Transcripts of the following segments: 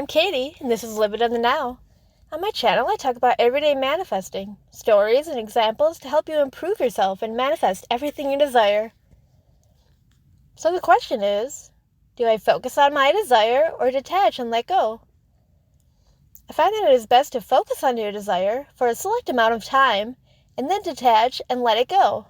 I'm Katie, and this is Live It in the Now. On my channel, I talk about everyday manifesting, stories and examples to help you improve yourself and manifest everything you desire. So the question is, do I focus on my desire or detach and let go? I find that it is best to focus on your desire for a select amount of time and then detach and let it go.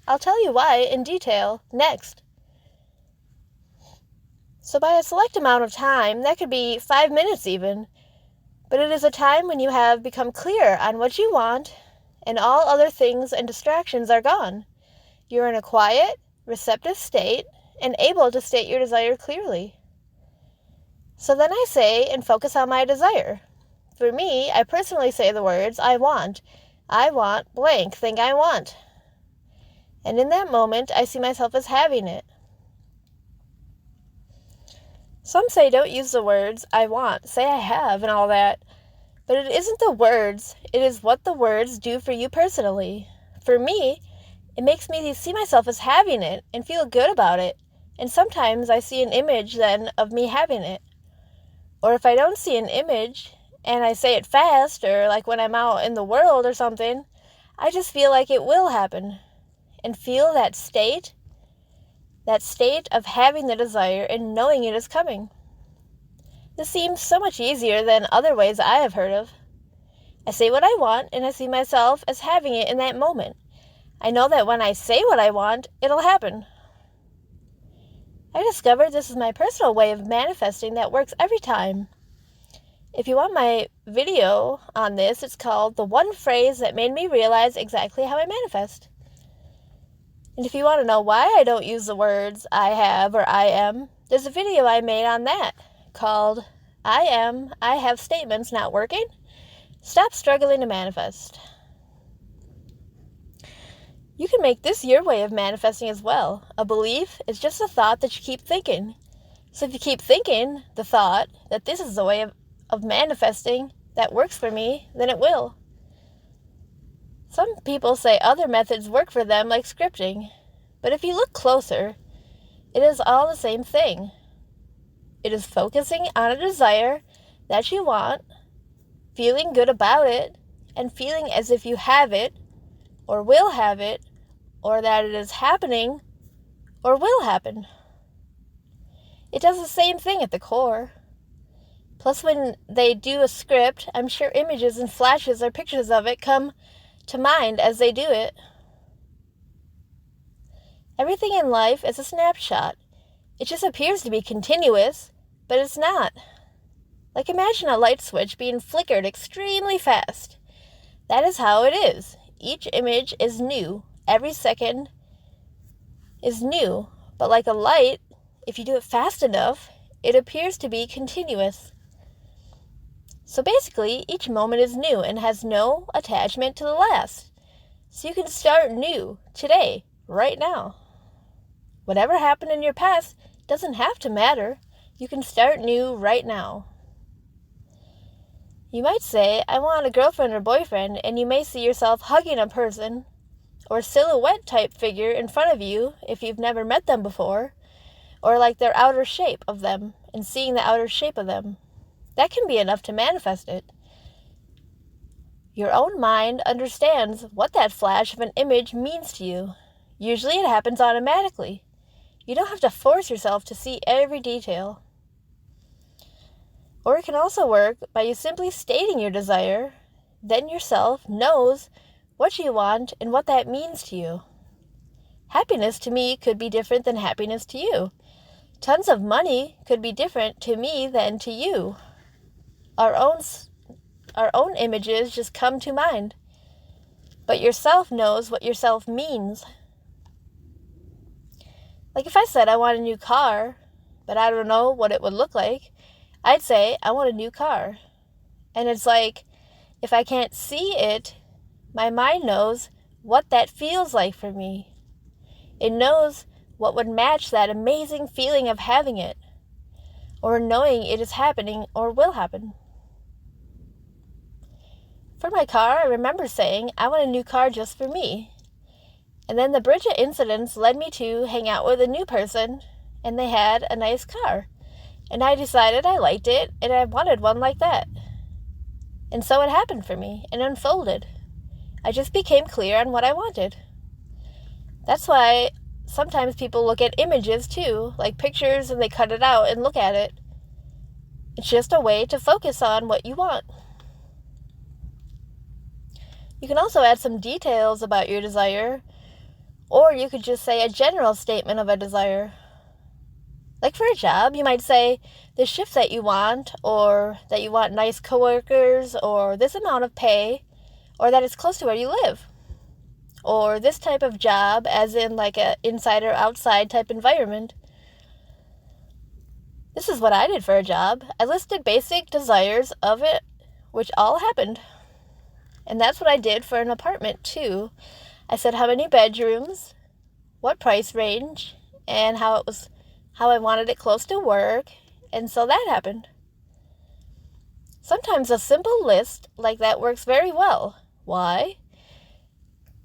I'll tell you why in detail next. So by a select amount of time, that could be 5 minutes even, but it is a time when you have become clear on what you want and all other things and distractions are gone. You're in a quiet, receptive state and able to state your desire clearly. So then I say and focus on my desire. For me, I personally say the words, I want blank thing I want. And in that moment, I see myself as having it. Some say don't use the words, I want, say I have, and all that. But it isn't the words, it is what the words do for you personally. For me, it makes me see myself as having it and feel good about it. And sometimes I see an image then of me having it. Or if I don't see an image and I say it fast, or like when I'm out in the world or something, I just feel like it will happen. And feel that state of having the desire and knowing it is coming. This seems so much easier than other ways I have heard of. I say what I want and I see myself as having it in that moment. I know that when I say what I want, it'll happen. I discovered this is my personal way of manifesting that works every time. If you want my video on this, it's called The One Phrase That Made Me Realize Exactly How I Manifest. And if you want to know why I don't use the words I have or I am, there's a video I made on that called I have statements not working. Stop struggling to manifest. You can make this your way of manifesting as well. A belief is just a thought that you keep thinking. So if you keep thinking the thought that this is the way of manifesting that works for me, then it will. Some people say other methods work for them, like scripting. But if you look closer, it is all the same thing. It is focusing on a desire that you want, feeling good about it, and feeling as if you have it, or will have it, or that it is happening, or will happen. It does the same thing at the core. Plus, when they do a script, I'm sure images and flashes or pictures of it come to mind as they do it. Everything in life is a snapshot. It just appears to be continuous, but it's not. Like imagine a light switch being flickered extremely fast. That is how it is. Each image is new. Every second is new. But like a light, if you do it fast enough, it appears to be continuous. So basically, each moment is new and has no attachment to the last. So you can start new today, right now. Whatever happened in your past doesn't have to matter. You can start new right now. You might say, I want a girlfriend or boyfriend, and you may see yourself hugging a person or silhouette type figure in front of you if you've never met them before, or like their outer shape of them and seeing the outer shape of them. That can be enough to manifest it. Your own mind understands what that flash of an image means to you. Usually it happens automatically. You don't have to force yourself to see every detail. Or it can also work by you simply stating your desire. Then yourself knows what you want and what that means to you. Happiness to me could be different than happiness to you. Tons of money could be different to me than to you. Our own images just come to mind. But yourself knows what yourself means. Like if I said I want a new car, but I don't know what it would look like, I'd say I want a new car. And it's like, if I can't see it, my mind knows what that feels like for me. It knows what would match that amazing feeling of having it, or knowing it is happening or will happen. For my car, I remember saying, I want a new car just for me. And then the Bridget incidents led me to hang out with a new person, and they had a nice car. And I decided I liked it and I wanted one like that. And so it happened for me and unfolded. I just became clear on what I wanted. That's why sometimes people look at images too, like pictures, and they cut it out and look at it. It's just a way to focus on what you want. You can also add some details about your desire, or you could just say a general statement of a desire. Like for a job, you might say the shift that you want, or that you want nice coworkers, or this amount of pay, or that it's close to where you live. Or this type of job, as in like a inside or outside type environment. This is what I did for a job. I listed basic desires of it, which all happened. And that's what I did for an apartment too. I said how many bedrooms, what price range, and how I wanted it close to work, and so that happened. Sometimes a simple list like that works very well. Why?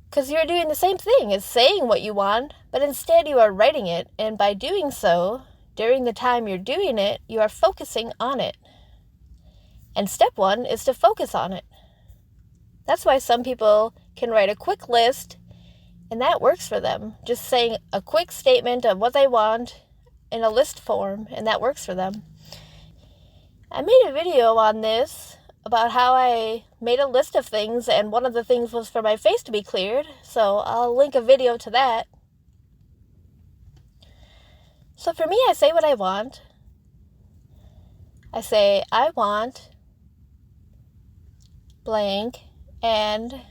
Because you're doing the same thing as saying what you want, but instead you are writing it, and by doing so, during the time you're doing it, you are focusing on it. And step 1 is to focus on it. That's why some people can write a quick list, and that works for them. Just saying a quick statement of what they want in a list form, and that works for them. I made a video on this about how I made a list of things, and one of the things was for my face to be cleared, so I'll link a video to that. So for me, I say what I want. I say, I want blank, and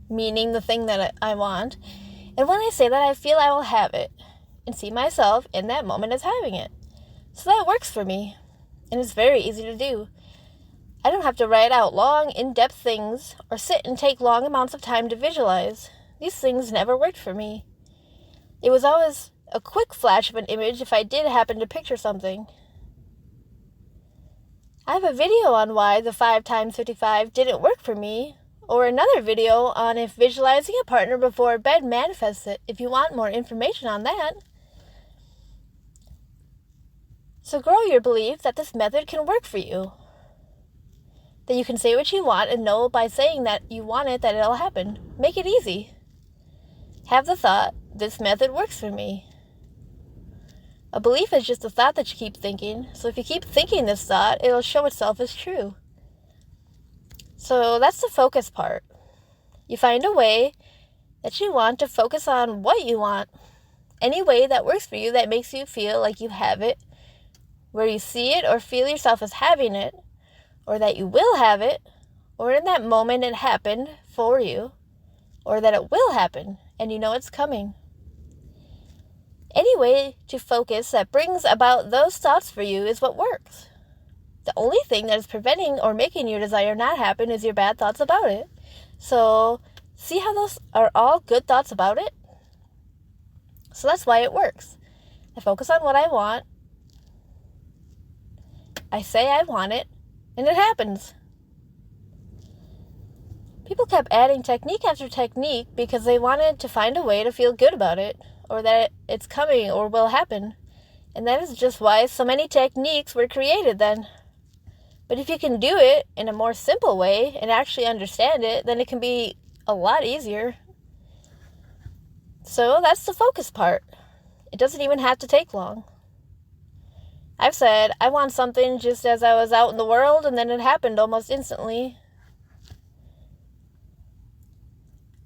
meaning the thing that I want. And when I say that, I feel I will have it, and see myself in that moment as having it. So that works for me, and it's very easy to do. I don't have to write out long, in-depth things or sit and take long amounts of time to visualize. These things never worked for me. It was always a quick flash of an image if I did happen to picture something. I have a video on why the 5 times 55 didn't work for me, or another video on if visualizing a partner before bed manifests it, if you want more information on that. So grow your belief that this method can work for you. That you can say what you want and know by saying that you want it that it'll happen. Make it easy. Have the thought, this method works for me. A belief is just a thought that you keep thinking, so if you keep thinking this thought, it'll show itself as true. So that's the focus part. You find a way that you want to focus on what you want. Any way that works for you that makes you feel like you have it, where you see it or feel yourself as having it, or that you will have it, or in that moment it happened for you, or that it will happen and you know it's coming. Any way to focus that brings about those thoughts for you is what works. The only thing that is preventing or making your desire not happen is your bad thoughts about it. So see how those are all good thoughts about it? So that's why it works. I focus on what I want. I say I want it. And it happens. People kept adding technique after technique because they wanted to find a way to feel good about it, or that it's coming or will happen. And that is just why so many techniques were created then. But if you can do it in a more simple way and actually understand it, then it can be a lot easier. So that's the focus part. It doesn't even have to take long. I've said, I want something just as I was out in the world, and then it happened almost instantly.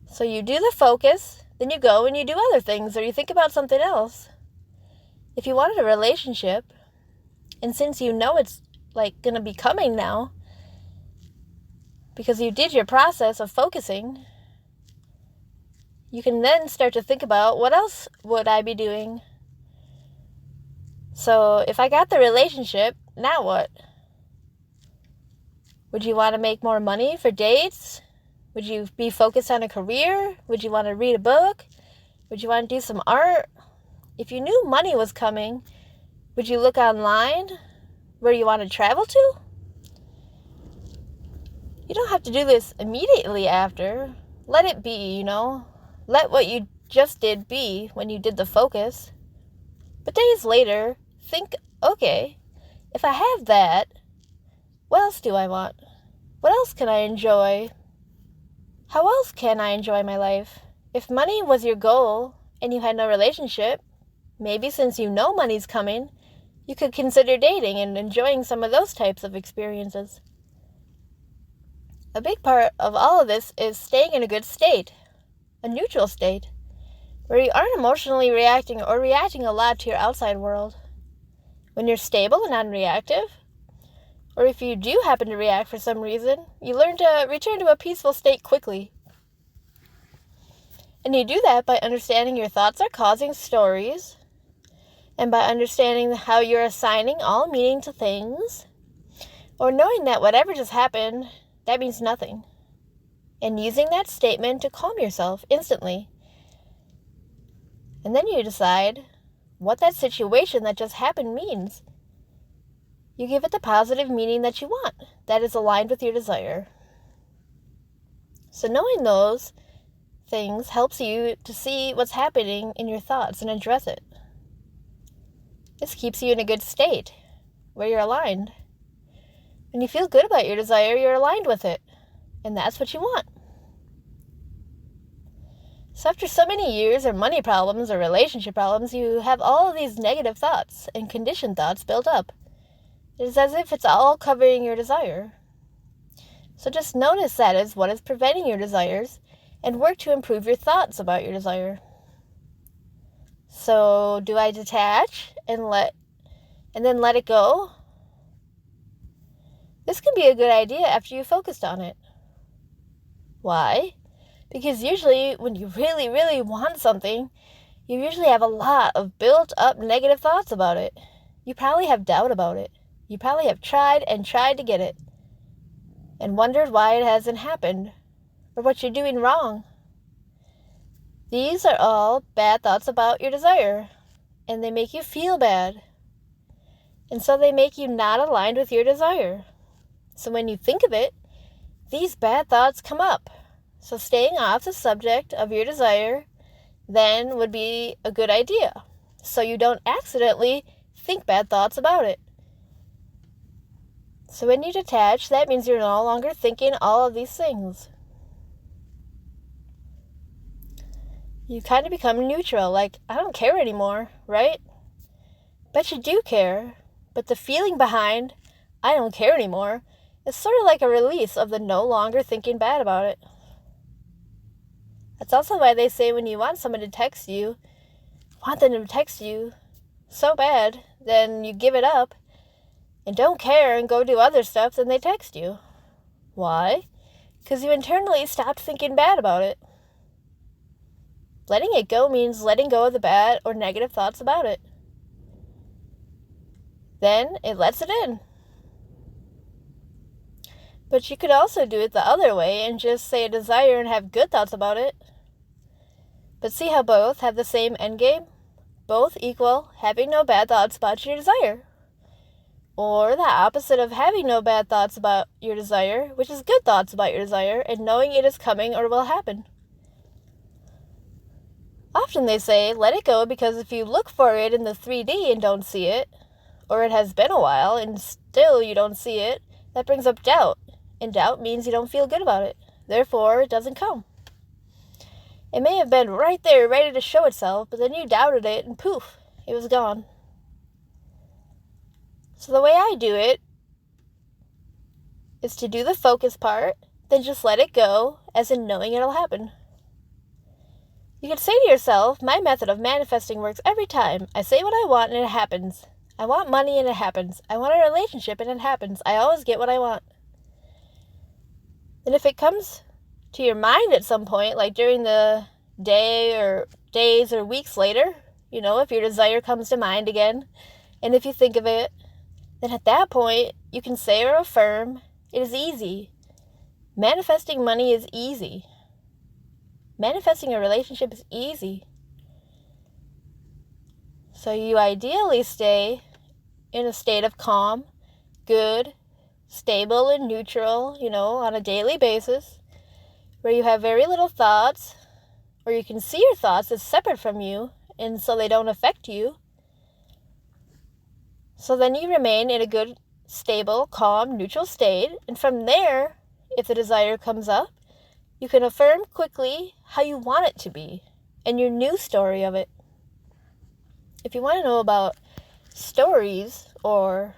So you do the focus, then you go and you do other things, or you think about something else. If you wanted a relationship, and since you know it's like going to be coming now, because you did your process of focusing, you can then start to think about what else would I be doing. So if I got the relationship, now what? Would you want to make more money for dates? Would you be focused on a career? Would you want to read a book? Would you want to do some art? If you knew money was coming, would you look online where you want to travel to? You don't have to do this immediately after. Let it be, Let what you just did be when you did the focus. But days later, think, okay, if I have that, what else do I want? What else can I enjoy? How else can I enjoy my life? If money was your goal and you had no relationship, maybe since you know money's coming, you could consider dating and enjoying some of those types of experiences. A big part of all of this is staying in a good state, a neutral state, where you aren't emotionally reacting or reacting a lot to your outside world. When you're stable and non-reactive, or if you do happen to react for some reason, you learn to return to a peaceful state quickly. And you do that by understanding your thoughts are causing stories, and by understanding how you're assigning all meaning to things, or knowing that whatever just happened, that means nothing, and using that statement to calm yourself instantly. And then you decide what that situation that just happened means. You give it the positive meaning that you want, that is aligned with your desire. So knowing those things helps you to see what's happening in your thoughts and address it. This keeps you in a good state, where you're aligned. When you feel good about your desire, you're aligned with it, and that's what you want. So after so many years of money problems or relationship problems, you have all of these negative thoughts and conditioned thoughts built up. It is as if it's all covering your desire. So just notice that as what is preventing your desires and work to improve your thoughts about your desire. So do I detach and then let it go? This can be a good idea after you focused on it. Why? Because usually when you really, really want something, you usually have a lot of built up negative thoughts about it. You probably have doubt about it. You probably have tried to get it and wondered why it hasn't happened or what you're doing wrong. These are all bad thoughts about your desire, and they make you feel bad. And so they make you not aligned with your desire. So when you think of it, these bad thoughts come up. So staying off the subject of your desire then would be a good idea, so you don't accidentally think bad thoughts about it. So when you detach, that means you're no longer thinking all of these things. You kind of become neutral, like, I don't care anymore, right? Bet you do care, but the feeling behind, I don't care anymore, is sort of like a release of the no longer thinking bad about it. That's also why they say when you want someone to text you, want them to text you so bad, then you give it up and don't care and go do other stuff, then they text you. Why? Because you internally stopped thinking bad about it. Letting it go means letting go of the bad or negative thoughts about it. Then it lets it in. But you could also do it the other way and just say a desire and have good thoughts about it. But see how both have the same end game? Both equal having no bad thoughts about your desire. Or the opposite of having no bad thoughts about your desire, which is good thoughts about your desire and knowing it is coming or will happen. Often they say, let it go, because if you look for it in the 3D and don't see it, or it has been a while and still you don't see it, that brings up doubt. And doubt means you don't feel good about it. Therefore, it doesn't come. It may have been right there, ready to show itself, but then you doubted it and poof, it was gone. So the way I do it is to do the focus part, then just let it go, as in knowing it'll happen. You can say to yourself, my method of manifesting works every time. I say what I want and it happens. I want money and it happens. I want a relationship and it happens. I always get what I want. And if it comes to your mind at some point, like during the day or days or weeks later, if your desire comes to mind again, and if you think of it, then at that point, you can say or affirm, it is easy. Manifesting money is easy. Manifesting a relationship is easy. So you ideally stay in a state of calm, good, stable, and neutral, on a daily basis, where you have very little thoughts, or you can see your thoughts as separate from you, and so they don't affect you. So then you remain in a good, stable, calm, neutral state. And from there, if the desire comes up, you can affirm quickly how you want it to be and your new story of it. If you want to know about stories or,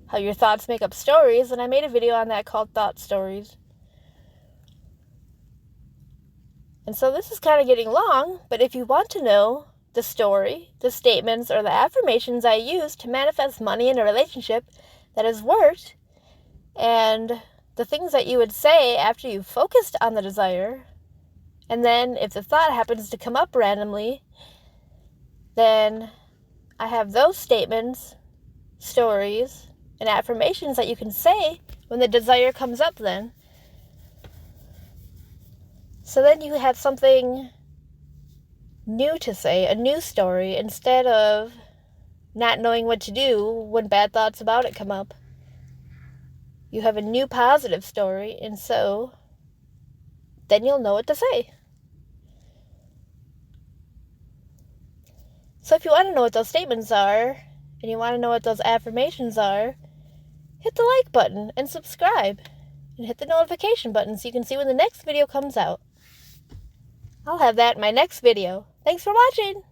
how your thoughts make up stories, then I made a video on that called Thought Stories. And so this is kind of getting long, but if you want to know the story, the statements, or the affirmations I use to manifest money in a relationship that has worked, and the things that you would say after you've focused on the desire, and then if the thought happens to come up randomly, then I have those statements, stories, and affirmations that you can say when the desire comes up then. So then you have something new to say, a new story, instead of not knowing what to do when bad thoughts about it come up. You have a new positive story, and so then you'll know what to say. So if you want to know what those statements are, and you want to know what those affirmations are, hit the like button and subscribe, and hit the notification button so you can see when the next video comes out. I'll have that in my next video. Thanks for watching!